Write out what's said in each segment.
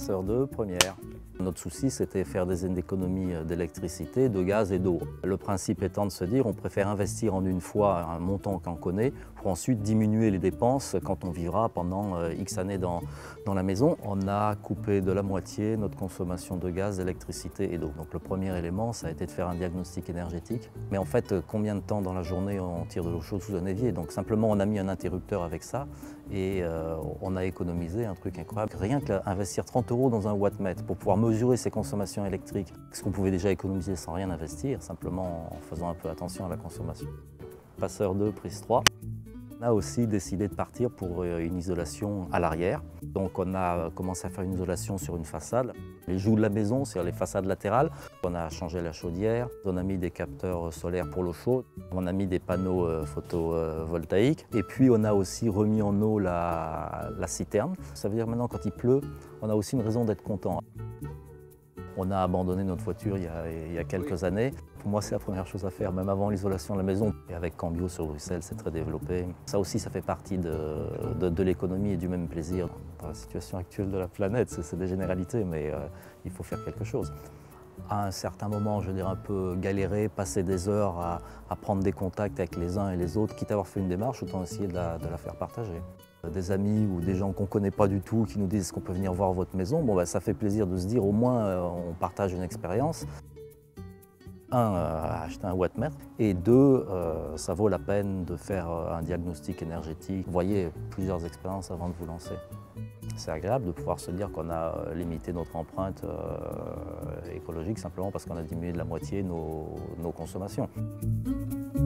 Passeur 2, première. Notre souci, c'était faire des économies d'électricité, de gaz et d'eau. Le principe étant de se dire on préfère investir en une fois un montant qu'on connaît pour ensuite diminuer les dépenses quand on vivra pendant X années dans la maison. On a coupé de la moitié notre consommation de gaz, d'électricité et d'eau. Donc le premier élément, ça a été de faire un diagnostic énergétique. Mais en fait, combien de temps dans la journée on tire de l'eau chaude sous un évier? Donc simplement, on a mis un interrupteur avec ça et on a économisé un truc incroyable. Rien qu'investir 30 € dans un wattmètre pour pouvoir mesurer ses consommations électriques, ce qu'on pouvait déjà économiser sans rien investir, simplement en faisant un peu attention à la consommation. Passeur 2, prise 3. On a aussi décidé de partir pour une isolation à l'arrière. Donc on a commencé à faire une isolation sur une façade. Les joues de la maison, c'est-à-dire les façades latérales. On a changé la chaudière, on a mis des capteurs solaires pour l'eau chaude, on a mis des panneaux photovoltaïques et puis on a aussi remis en eau la citerne. Ça veut dire maintenant quand il pleut, on a aussi une raison d'être content. On a abandonné notre voiture il y a quelques années. Pour moi, c'est la première chose à faire, même avant l'isolation de la maison. Et avec Cambio sur Bruxelles, c'est très développé. Ça aussi, ça fait partie de l'économie et du même plaisir. Dans la situation actuelle de la planète, c'est des généralités, mais il faut faire quelque chose. À un certain moment, je dirais un peu galérer, passer des heures à prendre des contacts avec les uns et les autres, quitte à avoir fait une démarche, autant essayer de la faire partager. Des amis ou des gens qu'on ne connaît pas du tout qui nous disent qu'on peut venir voir votre maison, bon, ça fait plaisir de se dire au moins on partage une expérience. Acheter un wattmètre et deux, ça vaut la peine de faire un diagnostic énergétique. Vous voyez plusieurs expériences avant de vous lancer. C'est agréable de pouvoir se dire qu'on a limité notre empreinte écologique simplement parce qu'on a diminué de la moitié nos consommations.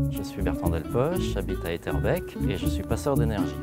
Je suis Bertrand Delpech, j'habite à Etterbeek et je suis passeur d'énergie.